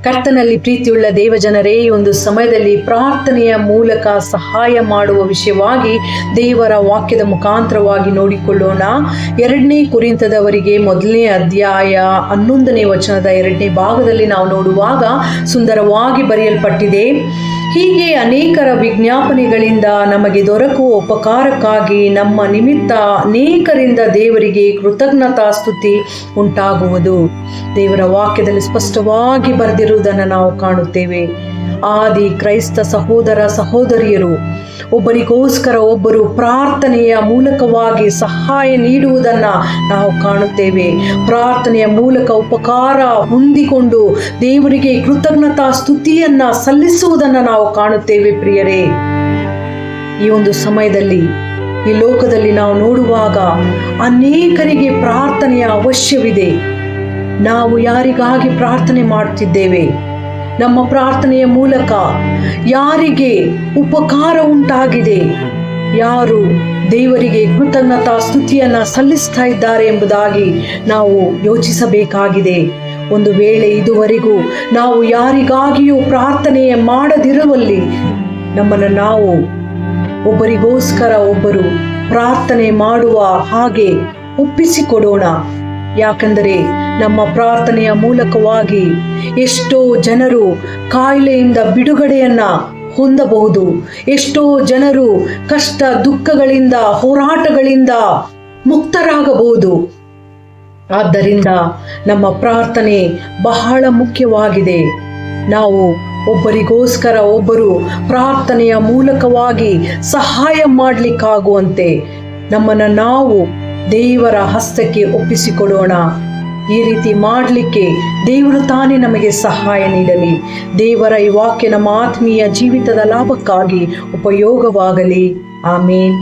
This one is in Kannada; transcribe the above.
ಕರ್ತನಲ್ಲಿ ಪ್ರೀತಿಯುಳ್ಳ ದೇವಜನರೇ, ಈ ಒಂದು ಸಮಯದಲ್ಲಿ ಪ್ರಾರ್ಥನೆಯ ಮೂಲಕ ಸಹಾಯ ಮಾಡುವ ವಿಷಯವಾಗಿ ದೇವರ ವಾಕ್ಯದ ಮುಖಾಂತರವಾಗಿ ನೋಡಿಕೊಳ್ಳೋಣ. 2 ಕೊರಿಂಥದವರಿಗೆ 1ನೇ ಅಧ್ಯಾಯ 11ನೇ ವಚನದ 2ನೇ ಭಾಗದಲ್ಲಿ ನಾವು ನೋಡುವಾಗ ಸುಂದರವಾಗಿ ಬರೆಯಲ್ಪಟ್ಟಿದೆ. ಹೀಗೆ ಅನೇಕರ ವಿಜ್ಞಾಪನೆಗಳಿಂದ ನಮಗೆ ದೊರಕುವ ಉಪಕಾರಕ್ಕಾಗಿ ನಮ್ಮ ನಿಮಿತ್ತ ಅನೇಕರಿಂದ ದೇವರಿಗೆ ಕೃತಜ್ಞತಾ ಸ್ತುತಿ ಉಂಟಾಗುವುದು. ದೇವರ ವಾಕ್ಯದಲ್ಲಿ ಸ್ಪಷ್ಟವಾಗಿ ಬರೆದಿರುವುದನ್ನು ನಾವು ಕಾಣುತ್ತೇವೆ. ಆದಿ ಕ್ರೈಸ್ತ ಸಹೋದರ ಸಹೋದರಿಯರು ಒಬ್ಬರಿಗೋಸ್ಕರ ಒಬ್ಬರು ಪ್ರಾರ್ಥನೆಯ ಮೂಲಕವಾಗಿ ಸಹಾಯ ನೀಡುವುದನ್ನು ನಾವು ಕಾಣುತ್ತೇವೆ. ಪ್ರಾರ್ಥನೆಯ ಮೂಲಕ ಉಪಕಾರ ಹೊಂದಿಕೊಂಡು ದೇವರಿಗೆ ಕೃತಜ್ಞತಾ ಸ್ತುತಿಯನ್ನ ಸಲ್ಲಿಸುವುದನ್ನು ನಾವು ಕಾಣುತ್ತೇವೆ. ಪ್ರಿಯರೇ, ಈ ಒಂದು ಸಮಯದಲ್ಲಿ ಈ ಲೋಕದಲ್ಲಿ ನಾವು ನೋಡುವಾಗ ಅನೇಕರಿಗೆ ಪ್ರಾರ್ಥನೆಯ ಅವಶ್ಯವಿದೆ. ನಾವು ಯಾರಿಗಾಗಿ ಪ್ರಾರ್ಥನೆ ಮಾಡುತ್ತಿದ್ದೇವೆ? ನಮ್ಮ ಪ್ರಾರ್ಥನೆಯ ಮೂಲಕ ಯಾರಿಗೆ ಉಪಕಾರ ಉಂಟಾಗಿದೆ? ಯಾರು ದೇವರಿಗೆ ಕೃತಜ್ಞತಾ ಸ್ತುತಿಯನ್ನು ಸಲ್ಲಿಸ್ತಾ ಇದ್ದಾರೆ ಎಂಬುದಾಗಿ ನಾವು ಯೋಚಿಸಬೇಕಾಗಿದೆ. ಒಂದು ವೇಳೆ ಇದುವರೆಗೂ ನಾವು ಯಾರಿಗಾಗಿಯೂ ಪ್ರಾರ್ಥನೆ ಮಾಡದಿರುವಲ್ಲಿ ನಮ್ಮನ್ನು ನಾವು ಒಬ್ಬರಿಗೋಸ್ಕರ ಒಬ್ಬರು ಪ್ರಾರ್ಥನೆ ಮಾಡುವ ಹಾಗೆ ಒಪ್ಪಿಸಿಕೊಡೋಣ. ಯಾಕಂದರೆ ನಮ್ಮ ಪ್ರಾರ್ಥನೆಯ ಮೂಲಕವಾಗಿ ಎಷ್ಟೋ ಜನರು ಕಾಯಿಲೆಯಿಂದ ಬಿಡುಗಡೆಯನ್ನ ಹೊಂದಬಹುದು. ಎಷ್ಟೋ ಜನರು ಕಷ್ಟ ದುಃಖಗಳಿಂದ ಹೋರಾಟಗಳಿಂದ ಮುಕ್ತರಾಗಬಹುದು. ಆದ್ದರಿಂದ ನಮ್ಮ ಪ್ರಾರ್ಥನೆ ಬಹಳ ಮುಖ್ಯವಾಗಿದೆ. ನಾವು ಒಬ್ಬರಿಗೋಸ್ಕರ ಒಬ್ಬರು ಪ್ರಾರ್ಥನೆಯ ಮೂಲಕವಾಗಿ ಸಹಾಯ ಮಾಡಲಿಕ್ಕಾಗುವಂತೆ ನಮ್ಮನ್ನು ನಾವು ದೇವರ ಹಸ್ತಕ್ಕೆ ಒಪ್ಪಿಸಿಕೊಡೋಣ. ಈ ರೀತಿ ಮಾಡಲಿಕ್ಕೆ ದೇವರು ತಾನೇ ನಮಗೆ ಸಹಾಯ ನೀಡಲಿ. ದೇವರ ಈ ವಾಕ್ಯ ನಮ್ಮ ಆತ್ಮೀಯ ಜೀವಿತದ ಲಾಭಕ್ಕಾಗಿ ಉಪಯೋಗವಾಗಲಿ. ಆಮೇನ್.